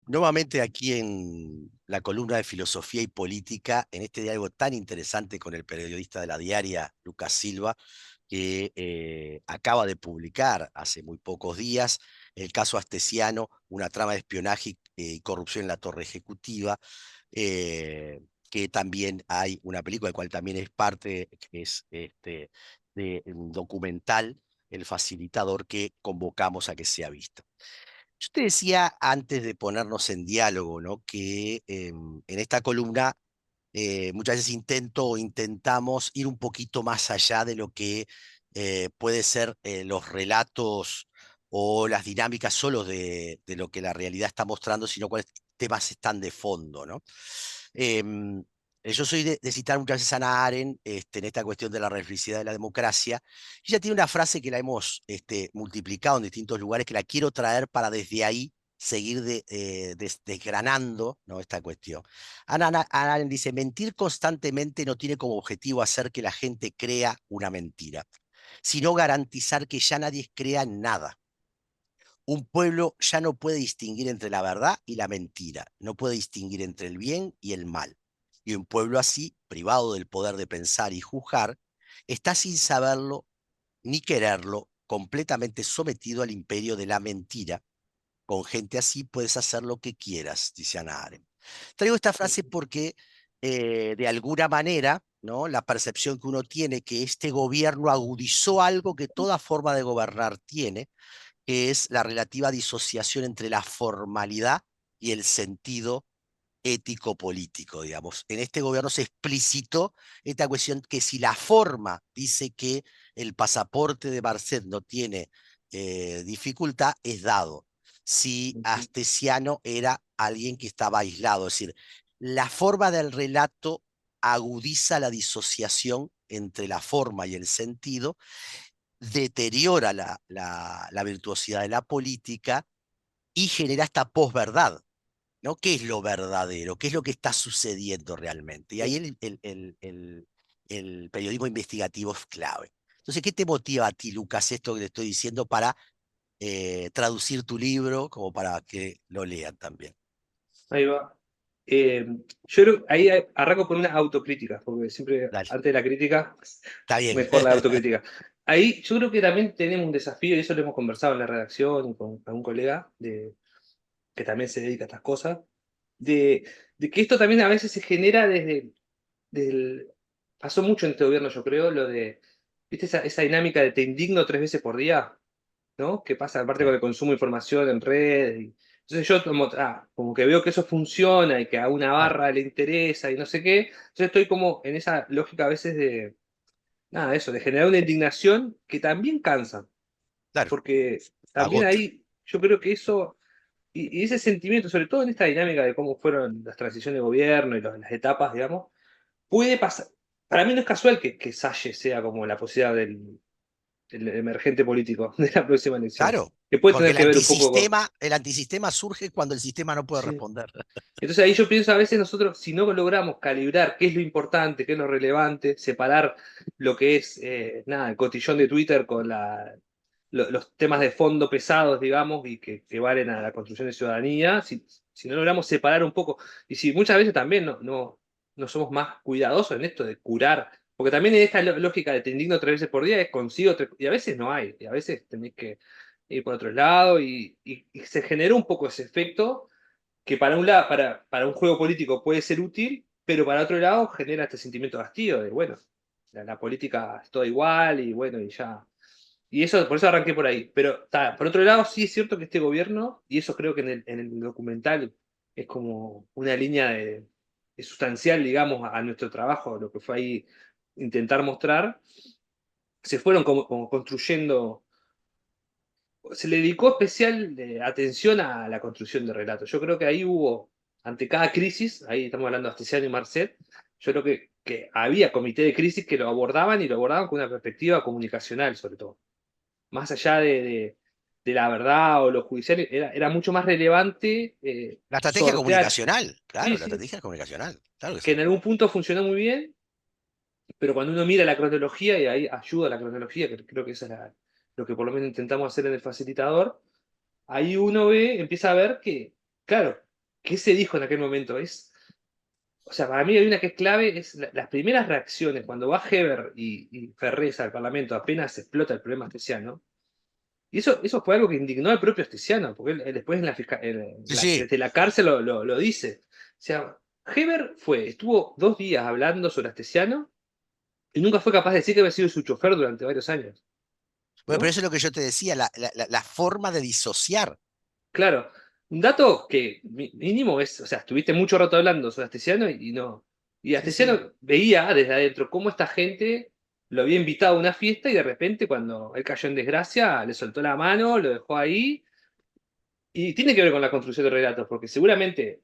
Nuevamente aquí en la columna de Filosofía y Política, en este diálogo tan interesante con el periodista de la Diaria, Lucas Silva, que acaba de publicar hace muy pocos días el caso Astesiano, una trama de espionaje y corrupción en la torre ejecutiva, que también hay una película, del cual también es parte, que es de un documental, El Facilitador, que convocamos a que sea visto. Yo te decía antes de ponernos en diálogo, ¿no? Que en esta columna muchas veces intento o intentamos ir un poquito más allá de lo que puede ser los relatos o las dinámicas solo de lo que la realidad está mostrando, sino cuáles temas están de fondo, ¿no? Em, yo soy de citar muchas veces a Hannah Arendt en esta cuestión de la reflexividad de la democracia. Ella tiene una frase que la hemos multiplicado en distintos lugares, que la quiero traer para desde ahí seguir desgranando, ¿no?, esta cuestión. Hannah Arendt dice: mentir constantemente no tiene como objetivo hacer que la gente crea una mentira, sino garantizar que ya nadie crea en nada. Un pueblo ya no puede distinguir entre la verdad y la mentira, no puede distinguir entre el bien y el mal. Y un pueblo así, privado del poder de pensar y juzgar, está sin saberlo ni quererlo, completamente sometido al imperio de la mentira. Con gente así puedes hacer lo que quieras, dice Hannah Arendt. Traigo esta frase porque, de alguna manera, ¿no?, la percepción que uno tiene que este gobierno agudizó algo que toda forma de gobernar tiene, que es la relativa disociación entre la formalidad y el sentido ético-político, digamos. En este gobierno se explicitó esta cuestión que si la forma dice que el pasaporte de Marcet no tiene dificultad, es dado. Si Astesiano era alguien que estaba aislado, es decir, la forma del relato agudiza la disociación entre la forma y el sentido, deteriora la virtuosidad de la política y genera esta posverdad, ¿no? ¿Qué es lo verdadero? ¿Qué es lo que está sucediendo realmente? Y ahí el periodismo investigativo es clave. Entonces, ¿qué te motiva a ti, Lucas, esto que te estoy diciendo para traducir tu libro, como para que lo lean también? Ahí va. Yo creo, ahí arranco con una autocrítica, porque siempre Dale, antes de la crítica, está bien. mejor la autocrítica. Ahí yo creo que también tenemos un desafío, y eso lo hemos conversado en la redacción con algún colega que también se dedica a estas cosas, de, de que esto también a veces se genera desde pasó mucho en este gobierno, yo creo, lo de, ¿viste esa dinámica de te indigno 3 veces por día? ¿No? Que pasa aparte con el consumo de información en redes. Entonces yo como que veo que eso funciona y que a una Claro, barra le interesa y no sé qué. Entonces estoy como en esa lógica a veces de, nada, eso, de generar una indignación que también cansa. claro, Porque también agota. ahí yo creo que eso, y ese sentimiento, sobre todo en esta dinámica de cómo fueron las transiciones de gobierno y las etapas, digamos, puede pasar. Para mí no es casual que Salle sea como la posibilidad del emergente político de la próxima elección. Claro, Que puede porque tener que ver un poco con. el antisistema surge cuando el sistema no puede Sí. responder. Entonces ahí yo pienso a veces nosotros, si no logramos calibrar qué es lo importante, qué es lo relevante, separar lo que es, nada, el cotillón de Twitter con los temas de fondo pesados, digamos, y que valen a la construcción de ciudadanía, si no logramos separar un poco, y si muchas veces también no somos más cuidadosos en esto de curar, porque también en esta lógica de te indigno 3 veces por día es consigo, y a veces no hay, y a veces tenés que ir por otro lado, y se generó un poco ese efecto que para un lado, para un juego político puede ser útil, pero para otro lado genera este sentimiento de hastío, de bueno, la política es todo igual y bueno, y ya. Y eso, por eso arranqué por ahí. Pero por otro lado, sí es cierto que este gobierno, y eso creo que en el documental es como una línea de sustancial, digamos, a nuestro trabajo, lo que fue ahí intentar mostrar, se fueron como construyendo, se le dedicó especial atención a la construcción de relatos. Yo creo que ahí hubo, ante cada crisis, ahí estamos hablando de Astesiano y Marcet, yo creo que había comité de crisis que lo abordaban y lo abordaban con una perspectiva comunicacional, sobre todo. Más allá de la verdad o lo judicial, era mucho más relevante La estrategia sortear. comunicacional, Sí, claro, la sí, estrategia comunicacional, claro que que sí. en algún punto funcionó muy bien, pero cuando uno mira la cronología, y ahí ayuda la cronología, que creo que eso es lo que por lo menos intentamos hacer en el facilitador, ahí uno empieza a ver que, claro, ¿qué se dijo en aquel momento? O sea, para mí hay una que es clave, es las primeras reacciones, cuando va Heber y Ferrez al Parlamento, apenas explota el problema astesiano. Y eso fue algo que indignó al propio Astesiano, porque él después Sí, sí. desde la cárcel lo dice. O sea, Heber estuvo 2 días hablando sobre Astesiano y nunca fue capaz de decir que había sido su chofer durante varios años, Bueno, pero ¿no? eso es lo que yo te decía, la forma de disociar. Claro, un dato que mínimo es, o sea, estuviste mucho rato hablando sobre Astesiano y no. Y Sí, sí. Astesiano veía desde adentro cómo esta gente lo había invitado a una fiesta y de repente cuando él cayó en desgracia le soltó la mano, lo dejó ahí. Y tiene que ver con la construcción de relatos, porque seguramente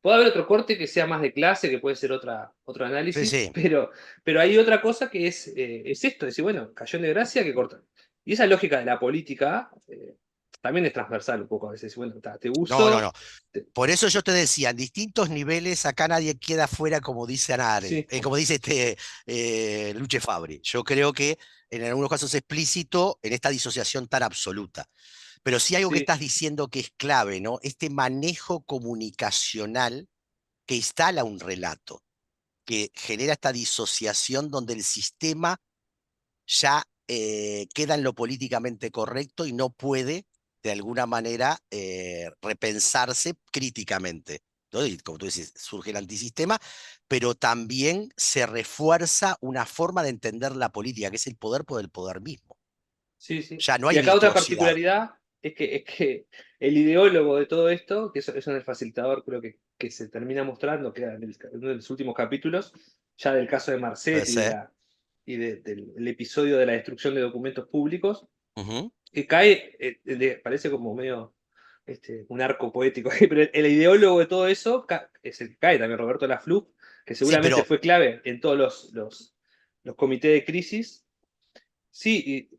puede haber otro corte que sea más de clase, que puede ser otro Sí, análisis, sí. pero hay otra cosa que es esto, es decir, bueno, cayó en desgracia, que corta. Y esa lógica de la política también es transversal un poco a veces. Bueno, te No, no, no. uso, Por eso yo te decía, en distintos niveles, acá nadie queda fuera, como dice Anare, sí, como dice Luche Fabri. Yo creo que en algunos casos es explícito en esta disociación tan absoluta. Pero sí algo que sí, estás diciendo que es clave, ¿no? Este manejo comunicacional que instala un relato, que genera esta disociación donde el sistema ya queda en lo políticamente correcto y no puede, de alguna manera, repensarse críticamente, ¿no? Y como tú dices, surge el antisistema, pero también se refuerza una forma de entender la política, que es el poder por el poder mismo. sí, sí. Ya no Y hay acá otra virtuosidad. particularidad es que el ideólogo de todo esto, que eso en el facilitador creo que se termina mostrando, que era en uno de los últimos capítulos, ya del caso de Puede Marcet ser. del episodio de la destrucción de documentos públicos, Ujú. que cae, parece como medio un arco poético, pero el ideólogo de todo eso es el que cae también, Roberto Lafleur, que Sí, seguramente pero fue clave en todos los comités de crisis. Sí,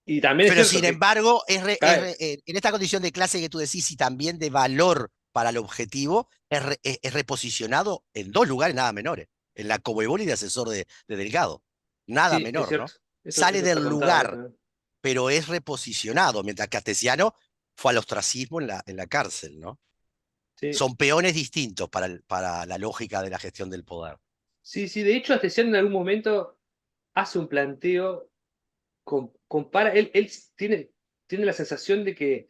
y también es Pero cierto sin que embargo, cae. en esta condición de clase que tú decís y también de valor para el objetivo, es reposicionado en dos lugares nada menores, en la Comebol y de asesor de Delgado. Nada Sí, es menor, cierto. ¿no? Eso Sale está del contado ahí lugar, también. pero es reposicionado, mientras Castesiano fue al ostracismo en la cárcel, ¿no? Sí, Son peones distintos para la lógica de la gestión del poder. sí, sí. De hecho, Astesiano en algún momento hace un planteo, compara, él tiene la sensación de que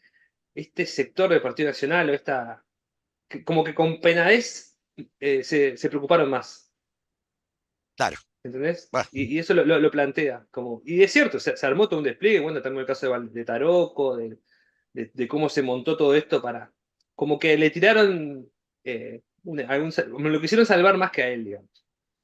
este sector del Partido Nacional o como que con Penades se preocuparon más, Claro, ¿entendés? bueno, Y eso lo plantea. Y es cierto, se armó todo un despliegue, bueno, también el caso de Taroco, de cómo se montó todo esto como que le tiraron, lo quisieron salvar más que a él, digamos.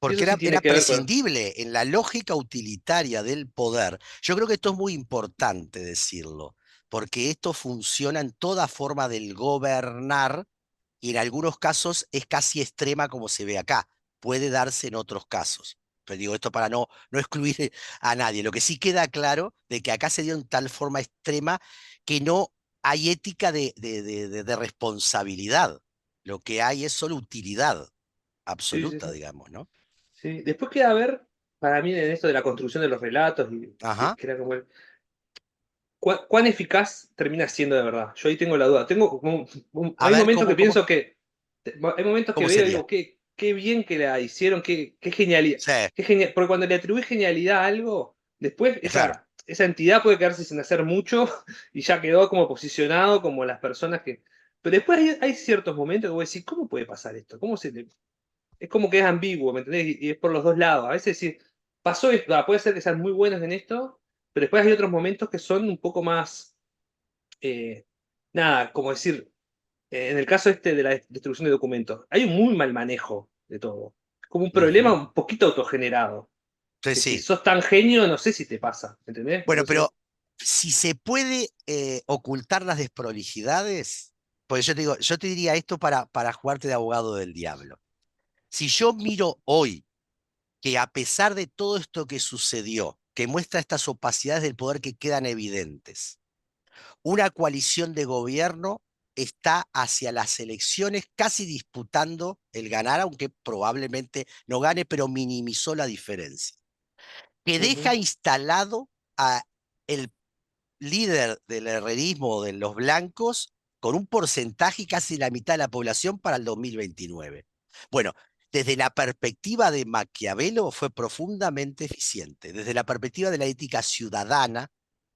Y porque eso sí era tiene que ver con. prescindible en la lógica utilitaria del poder. Yo creo que esto es muy importante decirlo, porque esto funciona en toda forma del gobernar y en algunos casos es casi extrema como se ve acá. Puede darse en otros casos. Pero digo esto para no excluir a nadie. Lo que sí queda claro de que acá se dio en tal forma extrema que no hay ética de responsabilidad. Lo que hay es solo utilidad Sí, sí, absoluta, sí. digamos, ¿no? Sí. Después queda ver, para mí, en esto de la construcción de los relatos, y Ajá. que era como cuán eficaz termina siendo de verdad. Yo ahí tengo la duda. A Hay ver, momentos que pienso que, hay momentos que cómo veo y sería? digo, qué bien que la hicieron, qué genialidad. Sí, Qué genial, porque cuando le atribuís genialidad a algo, después claro. esa entidad puede quedarse sin hacer mucho y ya quedó como posicionado como las personas que. Pero después hay ciertos momentos que vos decís, ¿cómo puede pasar esto? Es como que es ambiguo, ¿me entendés? Y es por los dos lados. A veces sí, pasó esto, puede ser que sean muy buenos en esto, pero después hay otros momentos que son un poco más, eh, nada, como decir, en el caso este de la destrucción de documentos, hay un muy mal manejo de todo. Como un problema Ujú. un poquito autogenerado. Sí, Que si sí. sos tan genio, no sé si te pasa, ¿entendés? Bueno, Entonces, pero si se puede ocultar las desprolijidades, pues yo te digo, yo te diría esto para jugarte de abogado del diablo. Si yo miro hoy que a pesar de todo esto que sucedió, que muestra estas opacidades del poder que quedan evidentes, una coalición de gobierno está hacia las elecciones casi disputando el ganar, aunque probablemente no gane, pero minimizó la diferencia. Que ujú, deja instalado a el líder del herrerismo de los blancos con un porcentaje casi la mitad de la población para el 2029. Bueno, desde la perspectiva de Maquiavelo fue profundamente eficiente. Desde la perspectiva de la ética ciudadana,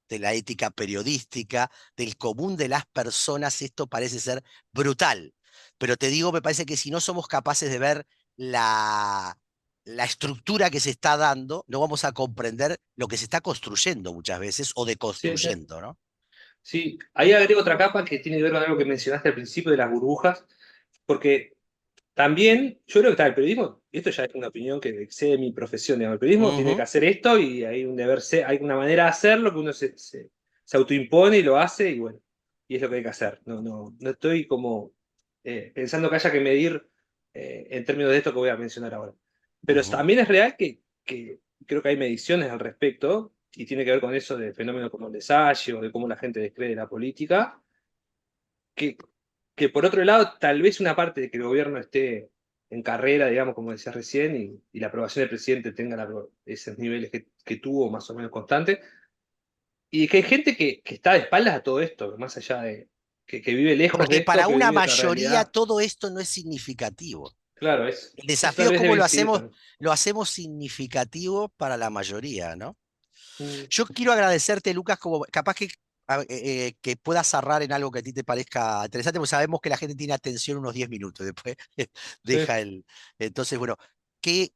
de la ética periodística, del común de las personas, esto parece ser brutal. Pero te digo, me parece que si no somos capaces de ver la estructura que se está dando, no vamos a comprender lo que se está construyendo muchas veces o Sí, sí. deconstruyendo, ¿no? Sí, ahí agrego otra capa que tiene que ver con algo que mencionaste al principio de las burbujas, porque también, yo creo que está el periodismo, y esto ya es una opinión que excede mi profesión, digamos, el periodismo tiene que Ujú, hacer esto y hay un deber ser, hay una manera de hacerlo que uno se autoimpone y lo hace y bueno, y es lo que hay que hacer. No estoy como pensando que haya que medir en términos de esto que voy a mencionar ahora. Pero ujú. también es real que creo que hay mediciones al respecto y tiene que ver con eso de fenómenos como el desagio, de cómo la gente descree la política, que, que por otro lado, tal vez una parte de que el gobierno esté en carrera, digamos, como decías recién, y la aprobación del presidente tenga esos niveles que tuvo más o menos constante, y que hay gente que está de espaldas a todo esto, más allá de que vive lejos de Porque esto, para que una vive otra mayoría realidad. todo esto no es significativo. Claro, El eso desafío tal es vez cómo debe distinto. lo hacemos significativo para la mayoría, ¿no? Mm, Yo quiero agradecerte, Lucas, como capaz que puedas cerrar en algo que a ti te parezca interesante, porque sabemos que la gente tiene atención unos 10 minutos, después sí. deja el... Entonces, bueno, ¿qué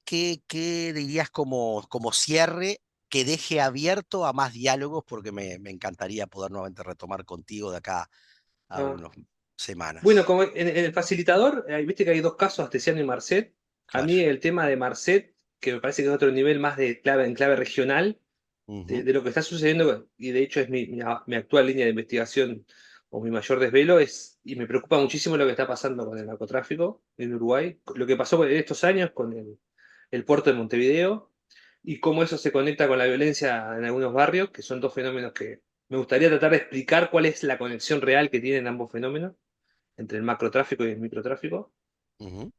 dirías como cierre que deje abierto a más diálogos? Porque me encantaría poder nuevamente retomar contigo de acá a Ah. unas Bueno, semanas. como en el facilitador, viste que hay dos casos, Astesiano y Marcet. A Claro. mí el tema de Marcet, que me parece que es otro nivel más de clave, en clave regional, Ujú, de lo que está sucediendo, y de hecho es mi actual línea de investigación o mi mayor desvelo, y me preocupa muchísimo lo que está pasando con el narcotráfico en Uruguay, lo que pasó en estos años con el puerto de Montevideo, y cómo eso se conecta con la violencia en algunos barrios, que son dos fenómenos que me gustaría tratar de explicar cuál es la conexión real que tienen ambos fenómenos entre el macrotráfico y el microtráfico. ujú.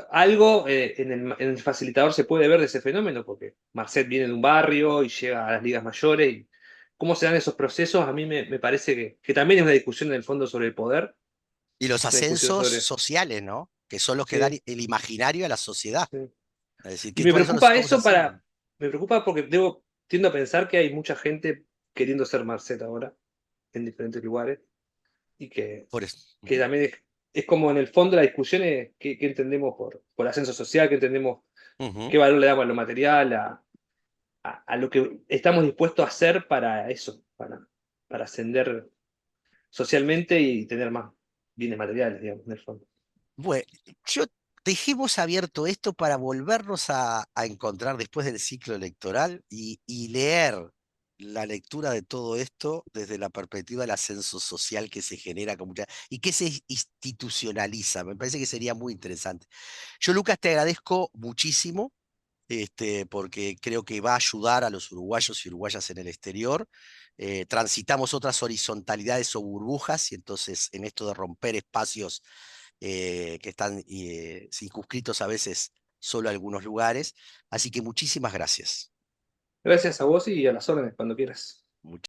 Algo en el facilitador se puede ver de ese fenómeno, porque Marcet viene de un barrio y llega a las ligas mayores. Y cómo se dan esos procesos, a mí me parece que también es una discusión en el fondo sobre el poder, Y los una discusión ascensos sobre... sociales, ¿no? Que son los que dan Sí, el imaginario a la sociedad. sí. Es decir, Y me ¿cuáles son preocupa cómo se eso asignan? me preocupa porque tiendo a pensar que hay mucha gente queriendo ser Marcet ahora, en diferentes lugares, y Por eso. que Ujú, también es como en el fondo la discusión es qué entendemos por ascenso social, qué entendemos, ujú. qué valor le damos a lo material, a lo que estamos dispuestos a hacer para eso, para ascender socialmente y tener más bienes materiales, digamos, en el fondo. Bueno, yo dejemos abierto esto para volvernos a encontrar después del ciclo electoral y leer la lectura de todo esto desde la perspectiva del ascenso social que se genera con y que se institucionaliza. Me parece que sería muy interesante. Yo, Lucas, te agradezco muchísimo. Porque creo que va a ayudar a los uruguayos y uruguayas en el exterior. Transitamos otras horizontalidades o burbujas y entonces en esto de romper espacios que están circunscritos a veces solo a algunos lugares. Así que muchísimas gracias. Gracias a vos y a las órdenes cuando quieras.